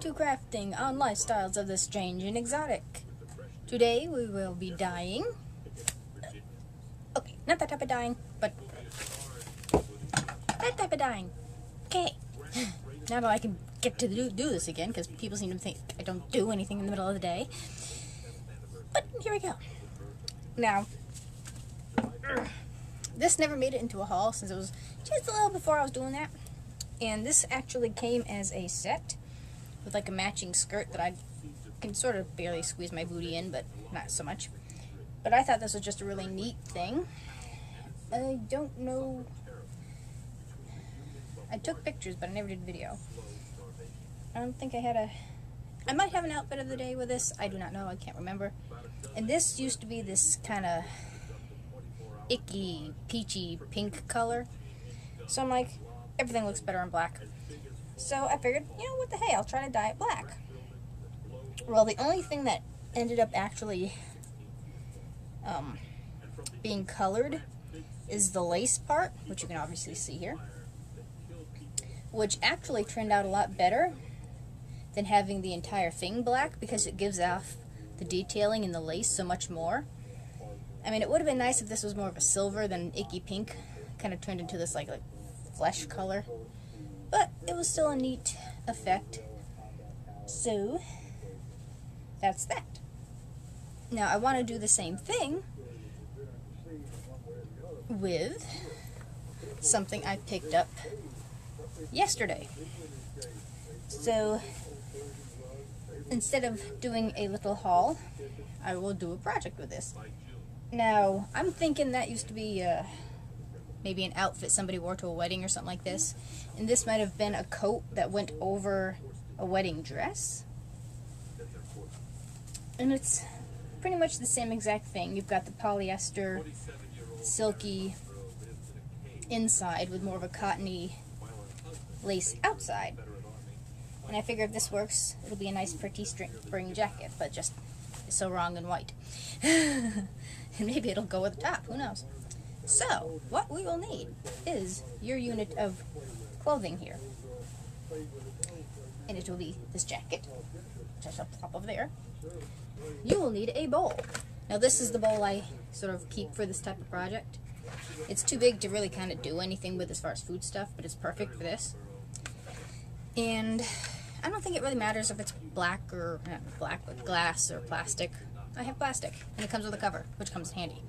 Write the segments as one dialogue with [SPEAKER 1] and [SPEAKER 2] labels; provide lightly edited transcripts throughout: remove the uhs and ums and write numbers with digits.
[SPEAKER 1] to crafting on lifestyles of the strange and exotic. Today we will be dyeing. Okay, not that type of dyeing, but that type of dyeing. Okay, now that I can get to do this again, because people seem to think I don't do anything in the middle of the day. But here we go. Now, this never made it into a haul since it was just a little before I was doing that. And this actually came as a set with like a matching skirt that I can sort of barely squeeze my booty in, but not so much. But I thought this was just a really neat thing. I don't know. I took pictures, but I never did video. I don't think I had a... I might have an outfit of the day with this. I do not know. I can't remember. And this used to be this kind of icky, peachy, pink color. So I'm like, everything looks better in black. So I figured, you know, what the hey, I'll try to dye it black. Well, the only thing that ended up actually being colored is the lace part, which you can obviously see here, which actually turned out a lot better than having the entire thing black, because it gives off the detailing in the lace so much more. I mean, it would have been nice if this was more of a silver than icky pink, kind of turned into this like flesh color, but it was still a neat effect. So that's that. Now I want to do the same thing with something I picked up yesterday. So instead of doing a little haul, I will do a project with this. Now, I'm thinking that used to be maybe an outfit somebody wore to a wedding or something like this. And this might have been a coat that went over a wedding dress. And it's pretty much the same exact thing. You've got the polyester, silky inside with more of a cottony lace outside. And I figure if this works, it'll be a nice pretty spring jacket, but just it's so wrong and white. And maybe it'll go with the top, who knows. So, what we will need is your unit of clothing here. And it will be this jacket, which I shall plop over there. You will need a bowl. Now this is the bowl I sort of keep for this type of project. It's too big to really kind of do anything with as far as food stuff, but it's perfect for this. And I don't think it really matters if it's black or not black, but glass or plastic. I have plastic, and it comes with a cover, which comes handy.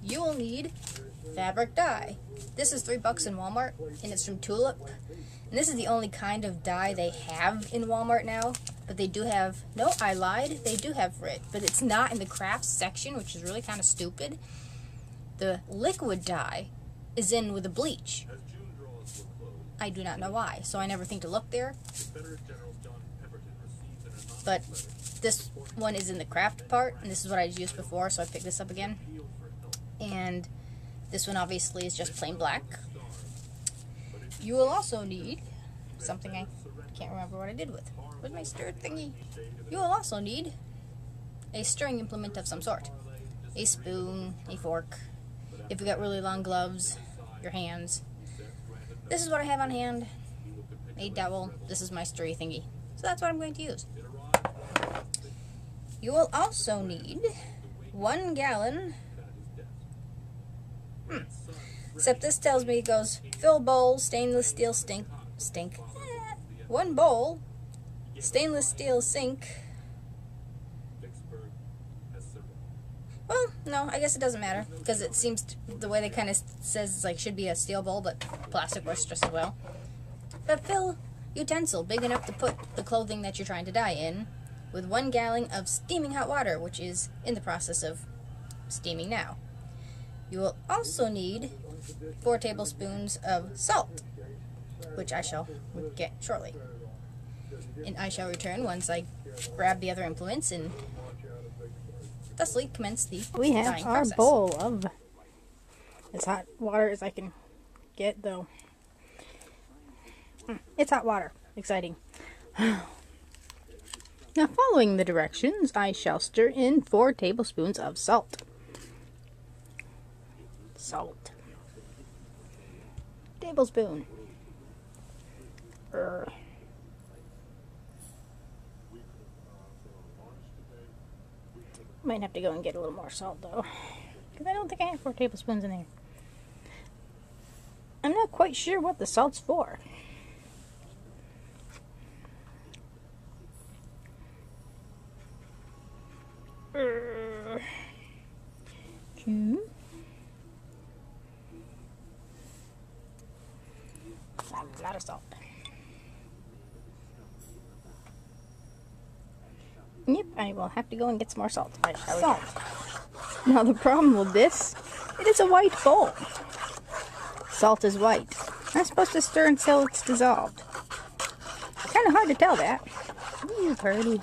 [SPEAKER 1] You will need fabric dye. This is $3 in Walmart, and it's from Tulip. And this is the only kind of dye they have in Walmart now. But they do have, no, I lied, they do have it, but it's not in the crafts section, which is really kind of stupid. The liquid dye is in with the bleach. I do not know why, so I never think to look there. But this one is in the craft part, and this is what I used before, so I picked this up again. And this one obviously is just plain black. You will also need something I can't remember what I did with my stir thingy. You will also need a stirring implement of some sort. A spoon, a fork. If you've got really long gloves, your hands. This is what I have on hand. A dowel. This is my stirry thingy. So that's what I'm going to use. You will also need 1 gallon. Except this tells me it goes fill bowl, stainless steel stink. 1 bowl, stainless steel sink. Well, no, I guess it doesn't matter, because it seems the way they kind of says it's like should be a steel bowl, but plastic works just as well. But fill utensil big enough to put the clothing that you're trying to dye in, with 1 gallon of steaming hot water, which is in the process of steaming now. You will also need 4 tablespoons of salt, which I shall get shortly. And I shall return once I grab the other implements and thusly commence the
[SPEAKER 2] We have
[SPEAKER 1] dyeing
[SPEAKER 2] our
[SPEAKER 1] process.
[SPEAKER 2] bowl of as hot water as I can get, though. It's hot water. Exciting. Now, following the directions, I shall stir in 4 tablespoons of salt. Salt. Tablespoon. Might have to go and get a little more salt though, because I don't think I have 4 tablespoons in there. I'm not quite sure what the salt's for. Two. A lot of salt. Yep, I will have to go and get some more salt. Salt. Now the problem with this, it is a white bowl. Salt is white. I'm supposed to stir until it's dissolved. Kind of hard to tell that. Ooh, pretty.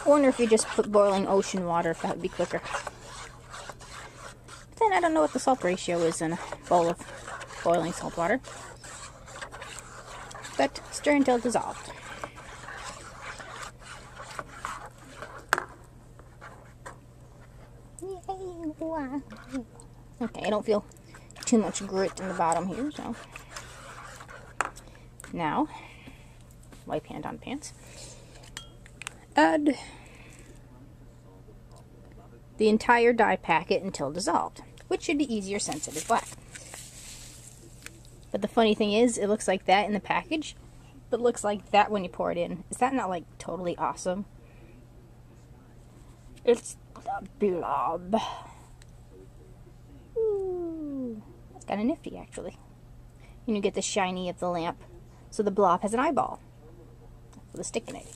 [SPEAKER 2] I wonder if you just put boiling ocean water, if that would be quicker. But then I don't know what the salt ratio is in a bowl of boiling salt water. But stir until dissolved. Okay, I don't feel too much grit in the bottom here, so. Now, wipe hand on pants. Add the entire dye packet until dissolved, which should be easier since it is black. But the funny thing is, it looks like that in the package, but looks like that when you pour it in. Is that not like totally awesome? It's the blob. Ooh, that's kind of nifty actually. And you get the shiny of the lamp, so the blob has an eyeball with a stick in it.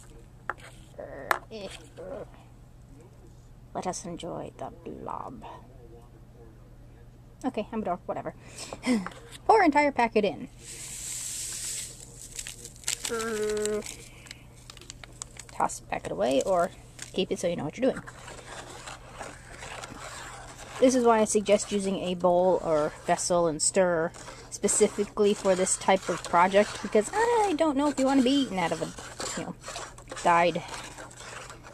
[SPEAKER 2] Let us enjoy the blob. Okay, I'm done. Whatever. Pour entire packet in. Toss the packet away or keep it so you know what you're doing. This is why I suggest using a bowl or vessel and stir specifically for this type of project, because I don't know if you want to be eaten out of a, dyed.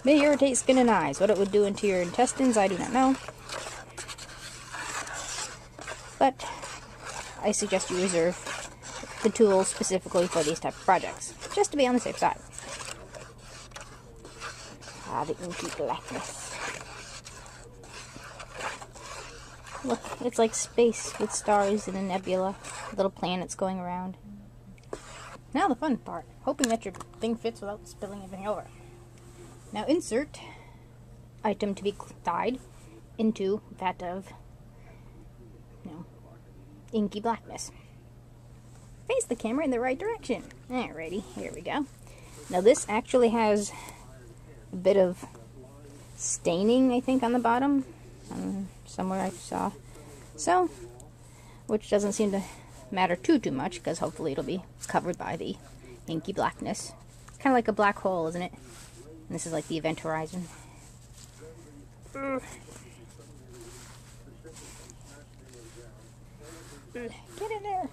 [SPEAKER 2] May irritate skin and eyes. What it would do into your intestines, I do not know. But I suggest you reserve the tools specifically for these type of projects, just to be on the safe side. Ah, the inky blackness. Look, it's like space with stars and a nebula, little planets going around. Now the fun part, hoping that your thing fits without spilling everything over. Now insert item to be dyed into that of, inky blackness. Face the camera in the right direction. Alrighty, here we go. Now this actually has a bit of staining, I think, on the bottom. Somewhere I saw. So, which doesn't seem to matter too much, because hopefully it'll be covered by the inky blackness. It's kind of like a black hole, isn't it? And this is like the event horizon. Get in there.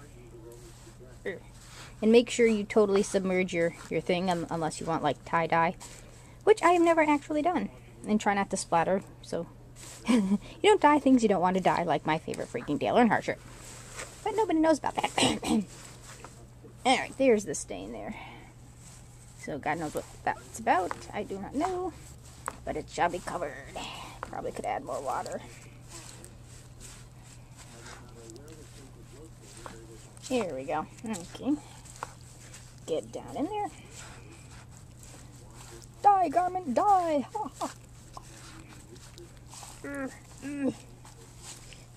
[SPEAKER 2] And make sure you totally submerge your thing, unless you want like tie-dye, which I have never actually done. And try not to splatter, so you don't dye things you don't want to dye, like my favorite freaking Dale Earnhardt shirt. But nobody knows about that. Alright, there's the stain there. So God knows what that's about. I do not know. But it shall be covered. Probably could add more water. Here we go. Okay. Get down in there. Die, garment, die!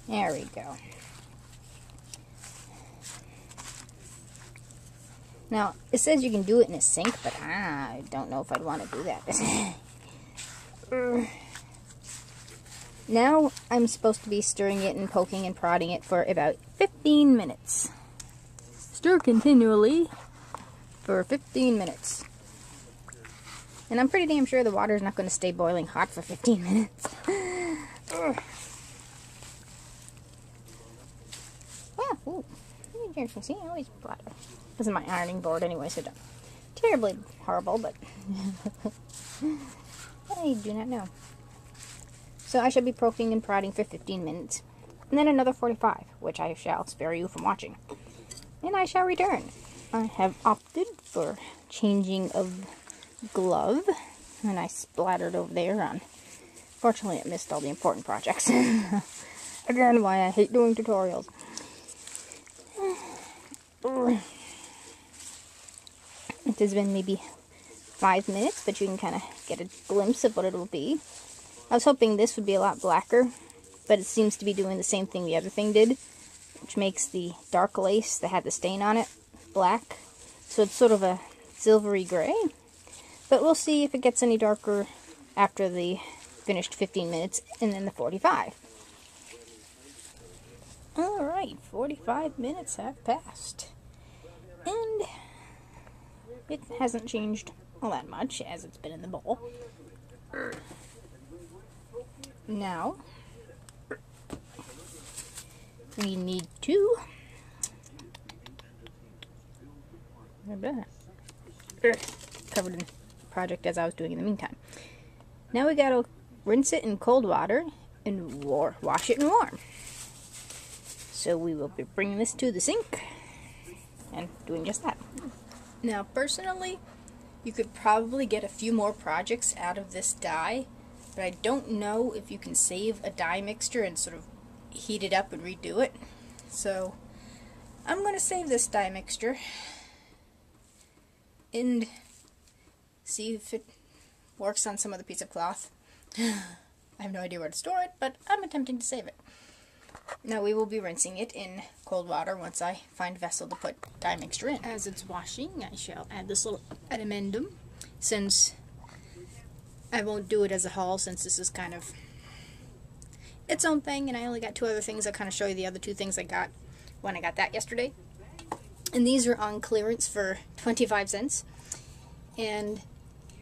[SPEAKER 2] There we go. Now, it says you can do it in a sink, but I don't know if I'd want to do that. Now, I'm supposed to be stirring it and poking and prodding it for about 15 minutes. Stir continually for 15 minutes. And I'm pretty damn sure the water is not going to stay boiling hot for 15 minutes. Wow, ooh. See, I always splatter. This is my ironing board anyway, so don't. Terribly horrible, but I do not know. So I shall be poking and prodding for 15 minutes. And then another 45, which I shall spare you from watching. And I shall return. I have opted for changing of glove, and I splattered over there on. Fortunately, it missed all the important projects. Again, why I hate doing tutorials. It has been maybe 5 minutes, but you can kind of get a glimpse of what it'll be. I was hoping this would be a lot blacker, but it seems to be doing the same thing the other thing did, which makes the dark lace that had the stain on it black. So it's sort of a silvery gray. But we'll see if it gets any darker after the finished 15 minutes and then the 45. Alright, 45 minutes have passed. And it hasn't changed all that much as it's been in the bowl. Now, we need to covered in project as I was doing in the meantime. Now we gotta rinse it in cold water and wash it in warm. So we will be bringing this to the sink and doing just that. Now, personally, you could probably get a few more projects out of this dye, but I don't know if you can save a dye mixture and sort of heat it up and redo it. So I'm going to save this dye mixture and see if it works on some other piece of cloth. I have no idea where to store it, but I'm attempting to save it. Now we will be rinsing it in cold water once I find a vessel to put dye mixture in. As it's washing, I shall add this little adamendum, since I won't do it as a haul, since this is kind of its own thing, and I only got 2 other things. I'll kind of show you the other 2 things I got when I got that yesterday. And these are on clearance for 25 cents. And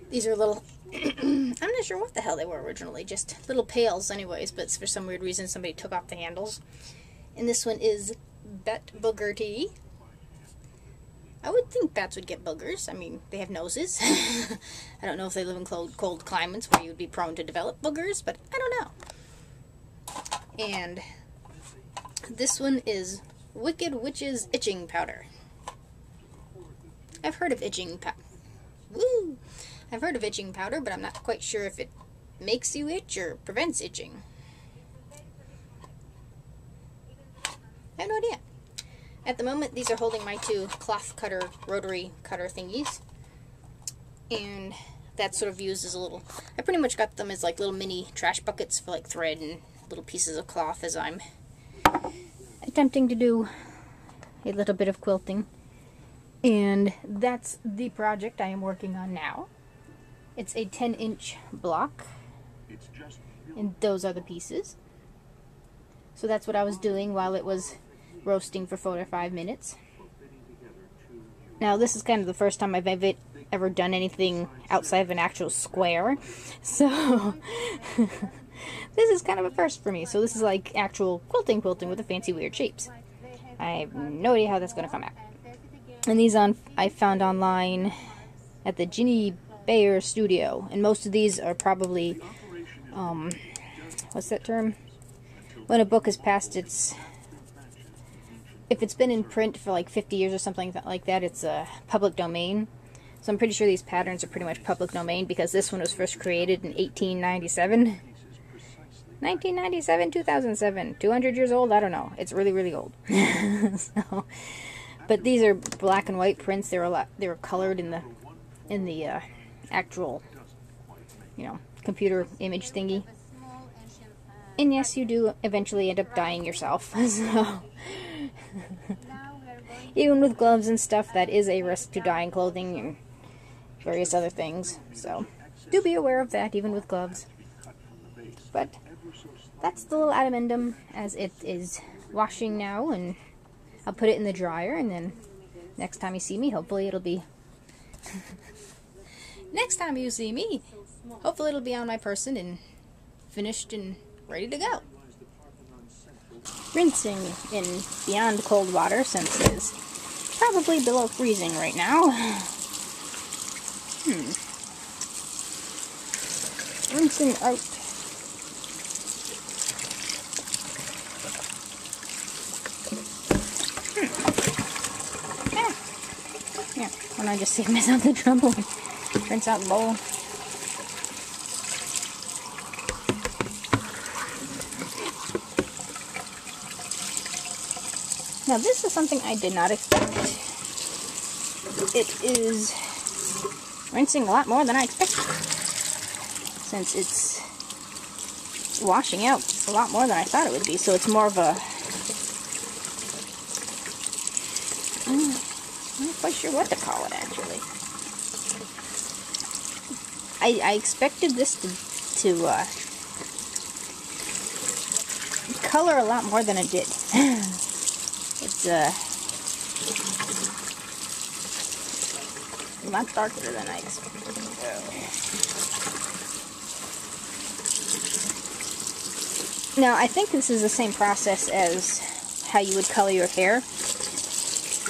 [SPEAKER 2] these are little, I'm not sure what the hell they were originally, just little pails anyways, but for some weird reason somebody took off the handles. And this one is bat booger tea. I would think bats would get boogers. I mean, they have noses. I don't know if they live in cold climates where you would be prone to develop boogers, but I don't know. And this one is Wicked Witch's Itching Powder. I've heard of itching powder. Woo! I've heard of itching powder, but I'm not quite sure if it makes you itch or prevents itching. I have no idea. At the moment, these are holding my 2 cloth cutter, rotary cutter thingies. And that's sort of used as a little... I pretty much got them as like little mini trash buckets for like thread and little pieces of cloth as I'm attempting to do a little bit of quilting. And that's the project I am working on now. It's a 10-inch block, and those are the pieces. So that's what I was doing while it was roasting for 4 to 5 minutes. Now this is kind of the first time I've ever done anything outside of an actual square, so this is kind of a first for me. So this is like actual quilting with the fancy weird shapes. I have no idea how that's going to come out. And these I found online at the Ginny Bayer Studio, and most of these are probably, what's that term? When a book has passed its, if it's been in print for like 50 years or something like that, it's a public domain. So I'm pretty sure these patterns are pretty much public domain, because this one was first created in 1897. 1997, 2007, 200 years old, I don't know. It's really, really old. So, but these are black and white prints. They were colored in the actual, you know, computer image thingy. And yes, you do eventually end up dyeing yourself. So even with gloves and stuff, that is a risk to dyeing clothing and various other things. So do be aware of that, even with gloves. But that's the little adamendum as it is washing now, and I'll put it in the dryer, and then next time you see me, hopefully it'll be next time you see me, hopefully it'll be on my person and finished and ready to go. Rinsing in beyond cold water, since it is probably below freezing right now. Rinsing out. Yeah, when I just save myself the trouble. rinse out the bowl. Now this is something I did not expect. It is rinsing a lot more than I expected, since it's washing out a lot more than I thought it would be. So it's more of a, I'm not quite sure what to call it actually. I expected this to color a lot more than it did. It's a lot darker than I expected. Now, I think this is the same process as how you would color your hair.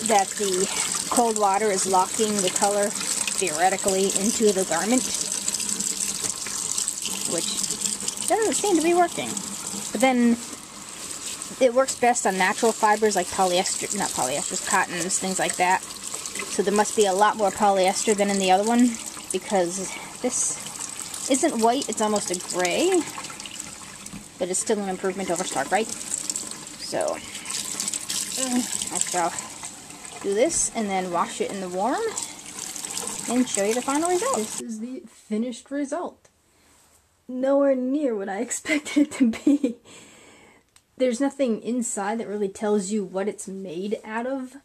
[SPEAKER 2] That the cold water is locking the color, theoretically, into the garment. Which doesn't seem to be working. But then, it works best on natural fibers like polyester, not polyesters, cottons, things like that. So there must be a lot more polyester than in the other one, because this isn't white, it's almost a gray, but it's still an improvement over Stark-Bright. So, I shall do this and then wash it in the warm and show you the final result. This is the finished result. Nowhere near what I expected it to be. There's nothing inside that really tells you what it's made out of.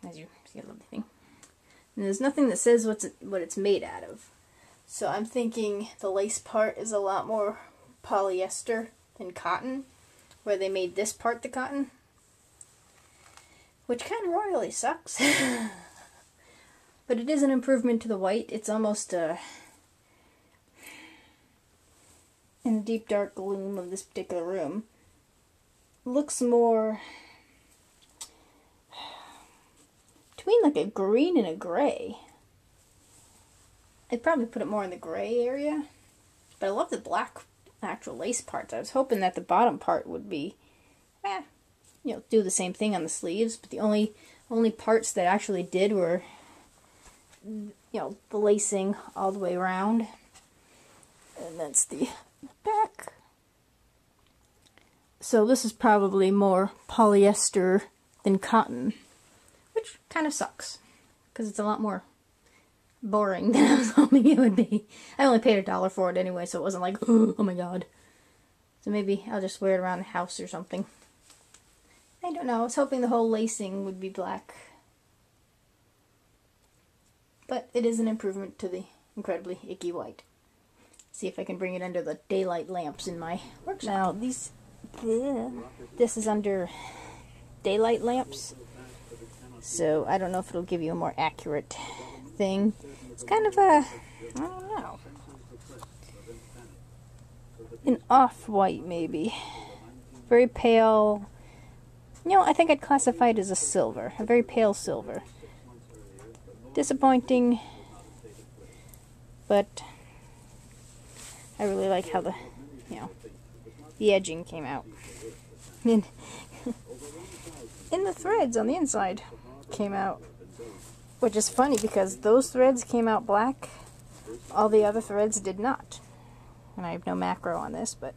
[SPEAKER 2] As you see, a lovely thing. And there's nothing that says what it's made out of. So I'm thinking the lace part is a lot more polyester than cotton, where they made this part the cotton. Which kind of royally sucks. But it is an improvement to the white. It's almost in the deep dark gloom of this particular room. Looks more between like a green and a gray. I'd probably put it more in the gray area, but I love the black actual lace parts. I was hoping that the bottom part would be, do the same thing on the sleeves, but the only parts that actually did were, the lacing all the way around, and that's the back. So this is probably more polyester than cotton, which kind of sucks, because it's a lot more boring than I was hoping it would be. I only paid $1 for it anyway, so it wasn't like, oh my god. So maybe I'll just wear it around the house or something. I don't know, I was hoping the whole lacing would be black. But it is an improvement to the incredibly icky white. See if I can bring it under the daylight lamps in my workshop. Now, this is under daylight lamps, so I don't know if it'll give you a more accurate thing. It's kind of a, I don't know, an off-white maybe. Very pale, I think I'd classify it as a silver, a very pale silver. Disappointing, but I really like how the edging came out. And the threads on the inside came out, which is funny because those threads came out black, all the other threads did not. And I have no macro on this, but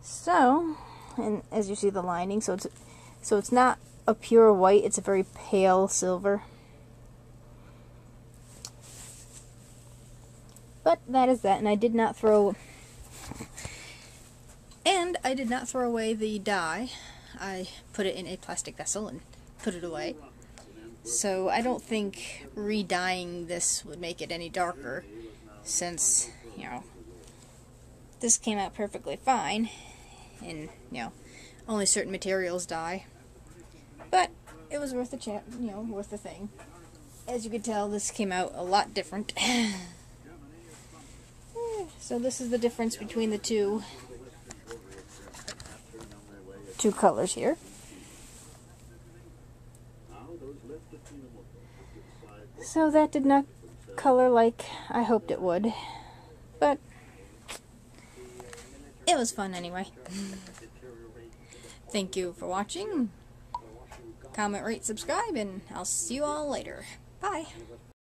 [SPEAKER 2] so, and as you see the lining, so it's not a pure white, it's a very pale silver. But that is that, and I did not throw away the dye. I put it in a plastic vessel and put it away. So I don't think re-dyeing this would make it any darker, since, this came out perfectly fine, and, only certain materials dye. But it was worth the worth the thing. As you could tell, this came out a lot different. So this is the difference between the two colors here. So that did not color like I hoped it would, but it was fun anyway. Thank you for watching. Comment, rate, subscribe, and I'll see you all later. Bye.